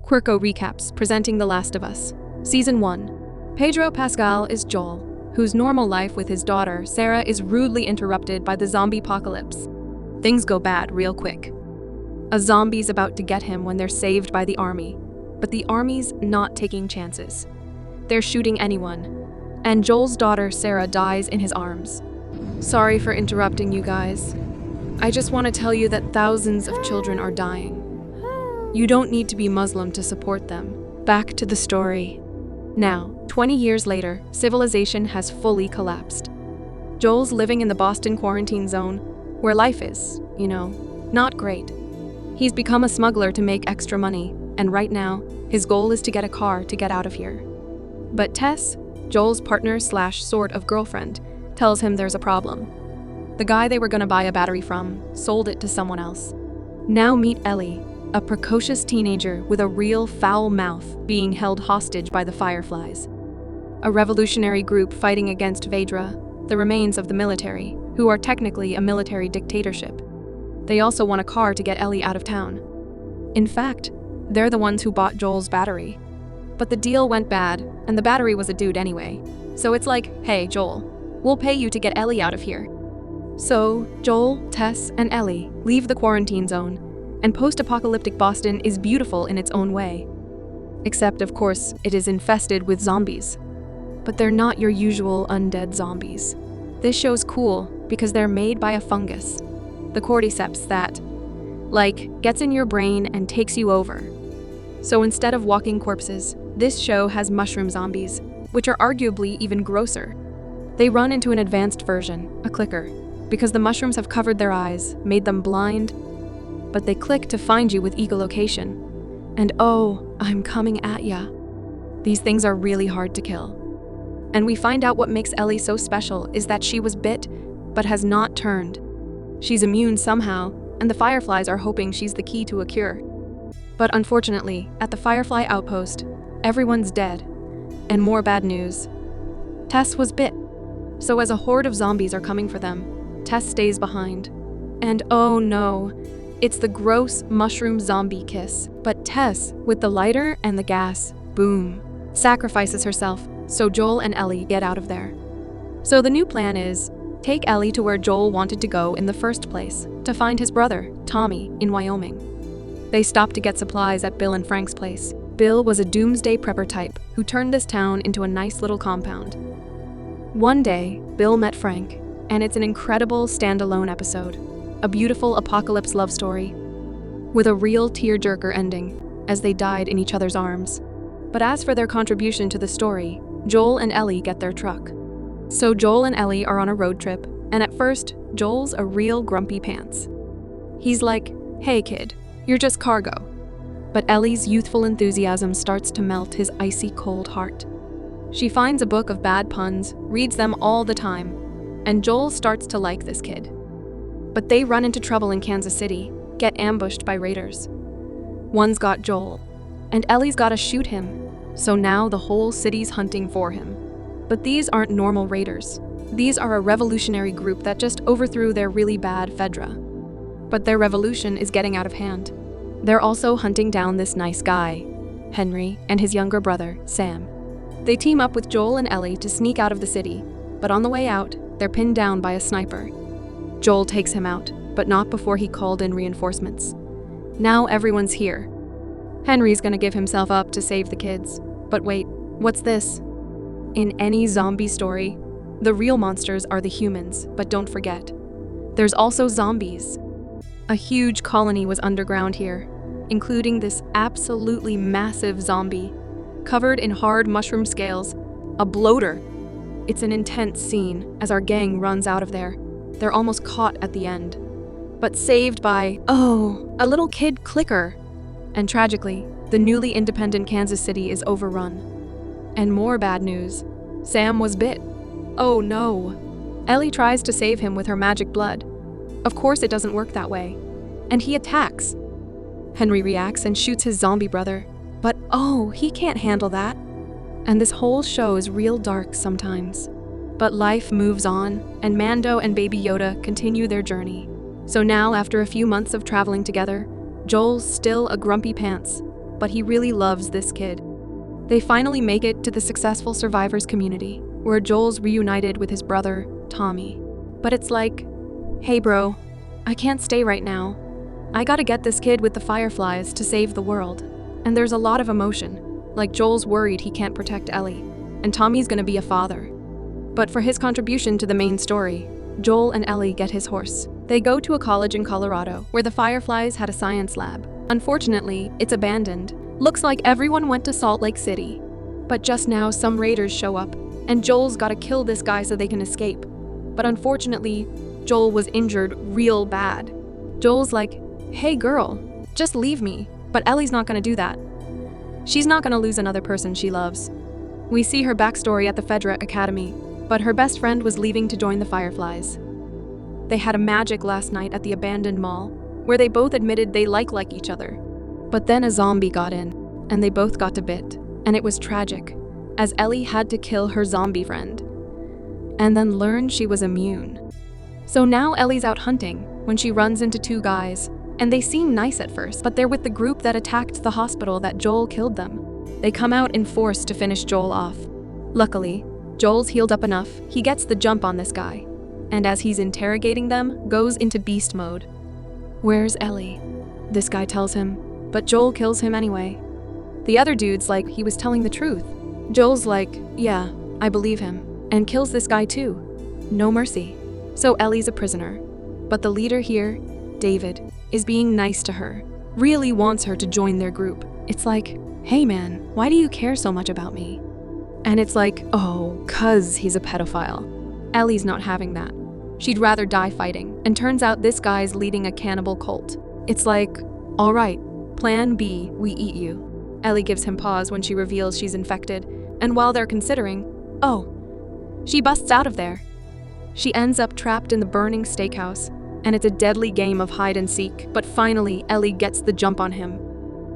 Quirko recaps, presenting The Last of Us. Season 1. Pedro Pascal is Joel, whose normal life with his daughter, Sarah, is rudely interrupted by the zombie apocalypse. Things go bad real quick. A zombie's about to get him when they're saved by the army, but the army's not taking chances. They're shooting anyone, and Joel's daughter, Sarah, dies in his arms. Sorry for interrupting you guys. I just want to tell you that thousands of children are dying. You don't need to be Muslim to support them. Back to the story. Now, 20 years later, civilization has fully collapsed. Joel's living in the Boston quarantine zone, where life is, not great. He's become a smuggler to make extra money, and right now, his goal is to get a car to get out of here. But Tess, Joel's partner / sort of girlfriend, tells him there's a problem. The guy they were going to buy a battery from sold it to someone else. Now meet Ellie, a precocious teenager with a real foul mouth being held hostage by the Fireflies, a revolutionary group fighting against Vedra, the remains of the military, who are technically a military dictatorship. They also want a car to get Ellie out of town. In fact, they're the ones who bought Joel's battery. But the deal went bad, and the battery was a dude anyway. So it's like, hey, Joel, we'll pay you to get Ellie out of here. So, Joel, Tess, and Ellie leave the quarantine zone, and post-apocalyptic Boston is beautiful in its own way. Except, of course, it is infested with zombies. But they're not your usual undead zombies. This show's cool because they're made by a fungus, the cordyceps that, gets in your brain and takes you over. So instead of walking corpses, this show has mushroom zombies, which are arguably even grosser. They run into an advanced version, a clicker, because the mushrooms have covered their eyes, made them blind, but they click to find you with echolocation. And oh, I'm coming at ya. These things are really hard to kill. And we find out what makes Ellie so special is that she was bit, but has not turned. She's immune somehow, and the Fireflies are hoping she's the key to a cure. But unfortunately, at the Firefly outpost, everyone's dead. And more bad news. Tess was bit. So as a horde of zombies are coming for them, Tess stays behind. And oh no, it's the gross mushroom zombie kiss. But Tess, with the lighter and the gas, boom, sacrifices herself so Joel and Ellie get out of there. So the new plan is, take Ellie to where Joel wanted to go in the first place, to find his brother, Tommy, in Wyoming. They stopped to get supplies at Bill and Frank's place. Bill was a doomsday prepper type who turned this town into a nice little compound. One day, Bill met Frank, and it's an incredible standalone episode. A beautiful apocalypse love story, with a real tearjerker ending, as they died in each other's arms. But as for their contribution to the story, Joel and Ellie get their truck. So Joel and Ellie are on a road trip, and at first, Joel's a real grumpy pants. He's like, hey kid, you're just cargo. But Ellie's youthful enthusiasm starts to melt his icy cold heart. She finds a book of bad puns, reads them all the time, and Joel starts to like this kid. But they run into trouble in Kansas City, get ambushed by raiders. One's got Joel, and Ellie's gotta shoot him, so now the whole city's hunting for him. But these aren't normal raiders. These are a revolutionary group that just overthrew their really bad Vedra. But their revolution is getting out of hand. They're also hunting down this nice guy, Henry, and his younger brother, Sam. They team up with Joel and Ellie to sneak out of the city, but on the way out, they're pinned down by a sniper. Joel takes him out, but not before he called in reinforcements. Now everyone's here. Henry's gonna give himself up to save the kids. But wait, what's this? In any zombie story, the real monsters are the humans, but don't forget, there's also zombies. A huge colony was underground here, including this absolutely massive zombie, covered in hard mushroom scales, a bloater. It's an intense scene as our gang runs out of there. They're almost caught at the end, but saved by, a little kid clicker. And tragically, the newly independent Kansas City is overrun. And more bad news. Sam was bit. Oh no. Ellie tries to save him with her magic blood. Of course it doesn't work that way. And he attacks. Henry reacts and shoots his zombie brother. But he can't handle that. And this whole show is real dark sometimes. But life moves on, and Mando and Baby Yoda continue their journey. So now, after a few months of traveling together, Joel's still a grumpy pants, but he really loves this kid. They finally make it to the successful survivors community, where Joel's reunited with his brother, Tommy. But it's like, hey bro, I can't stay right now. I gotta get this kid with the fireflies to save the world. And there's a lot of emotion, like Joel's worried he can't protect Ellie, and Tommy's gonna be a father. But for his contribution to the main story, Joel and Ellie get his horse. They go to a college in Colorado, where the fireflies had a science lab. Unfortunately, it's abandoned. Looks like everyone went to Salt Lake City. But just now, some raiders show up, and Joel's gotta kill this guy so they can escape. But unfortunately, Joel was injured real bad. Joel's like, hey girl, just leave me. But Ellie's not gonna do that. She's not gonna lose another person she loves. We see her backstory at the Fedra Academy, but her best friend was leaving to join the Fireflies. They had a magic last night at the abandoned mall, where they both admitted they like each other. But then a zombie got in, and they both got bit, and it was tragic, as Ellie had to kill her zombie friend, and then learn she was immune. So now Ellie's out hunting when she runs into two guys, and they seem nice at first, but they're with the group that attacked the hospital that Joel killed them. They come out in force to finish Joel off. Luckily, Joel's healed up enough, he gets the jump on this guy, and as he's interrogating them, goes into beast mode. Where's Ellie? This guy tells him, but Joel kills him anyway. The other dude's like he was telling the truth. Joel's like, yeah, I believe him, and kills this guy too. No mercy. So Ellie's a prisoner. But the leader here, David, is being nice to her, really wants her to join their group. It's like, hey man, why do you care so much about me? And it's like, oh, 'cause he's a pedophile. Ellie's not having that. She'd rather die fighting, and turns out this guy's leading a cannibal cult. It's like, all right, plan B, we eat you. Ellie gives him pause when she reveals she's infected, and while they're considering, oh, she busts out of there. She ends up trapped in the burning steakhouse, and it's a deadly game of hide and seek, but finally Ellie gets the jump on him,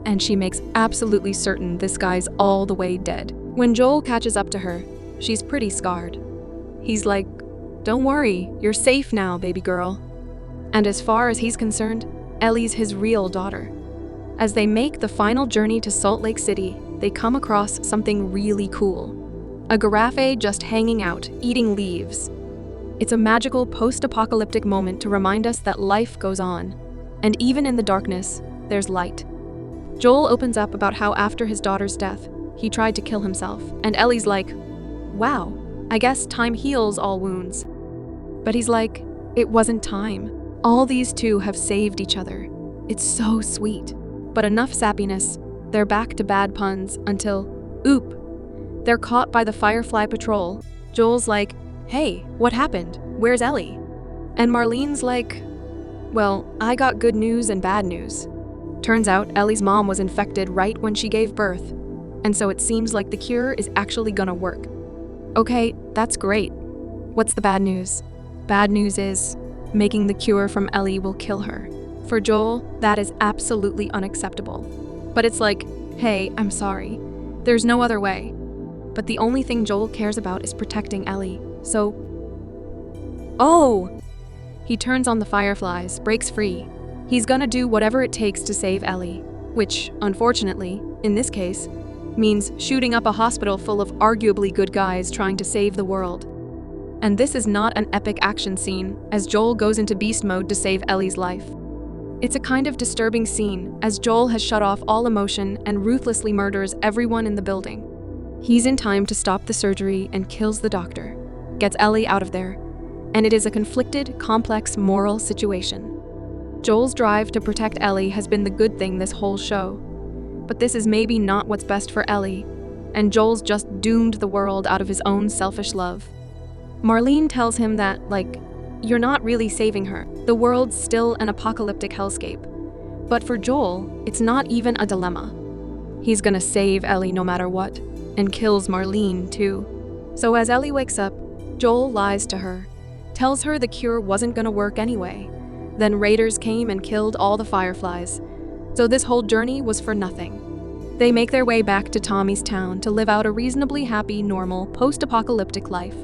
and she makes absolutely certain this guy's all the way dead. When Joel catches up to her, she's pretty scarred. He's like, don't worry, you're safe now, baby girl. And as far as he's concerned, Ellie's his real daughter. As they make the final journey to Salt Lake City, they come across something really cool. A giraffe just hanging out, eating leaves. It's a magical post-apocalyptic moment to remind us that life goes on, and even in the darkness, there's light. Joel opens up about how after his daughter's death, he tried to kill himself, and Ellie's like, wow, I guess time heals all wounds. But he's like, it wasn't time. All these two have saved each other. It's so sweet. But enough sappiness, they're back to bad puns until, oop, they're caught by the Firefly Patrol. Joel's like, hey, what happened? Where's Ellie? And Marlene's like, well, I got good news and bad news. Turns out Ellie's mom was infected right when she gave birth, and so it seems like the cure is actually gonna work. Okay, that's great. What's the bad news? Bad news is, making the cure from Ellie will kill her. For Joel, that is absolutely unacceptable. But it's like, hey, I'm sorry. There's no other way. But the only thing Joel cares about is protecting Ellie, so... oh! He turns on the fireflies, breaks free. He's gonna do whatever it takes to save Ellie, which, unfortunately, in this case, means shooting up a hospital full of arguably good guys trying to save the world. And this is not an epic action scene, as Joel goes into beast mode to save Ellie's life. It's a kind of disturbing scene, as Joel has shut off all emotion and ruthlessly murders everyone in the building. He's in time to stop the surgery and kills the doctor, gets Ellie out of there, and it is a conflicted, complex moral situation. Joel's drive to protect Ellie has been the good thing this whole show, but this is maybe not what's best for Ellie, and Joel's just doomed the world out of his own selfish love. Marlene tells him that, like, you're not really saving her. The world's still an apocalyptic hellscape. But for Joel, it's not even a dilemma. He's gonna save Ellie no matter what, and kills Marlene too. So as Ellie wakes up, Joel lies to her, tells her the cure wasn't gonna work anyway. Then raiders came and killed all the fireflies. So this whole journey was for nothing. They make their way back to Tommy's town to live out a reasonably happy, normal, post-apocalyptic life.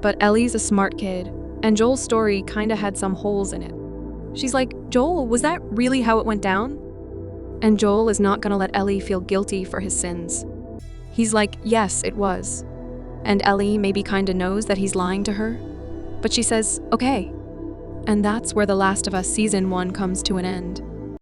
But Ellie's a smart kid, and Joel's story kinda had some holes in it. She's like, Joel, was that really how it went down? And Joel is not gonna let Ellie feel guilty for his sins. He's like, yes, it was. And Ellie maybe kinda knows that he's lying to her, but she says, okay. And that's where The Last of Us Season 1 comes to an end.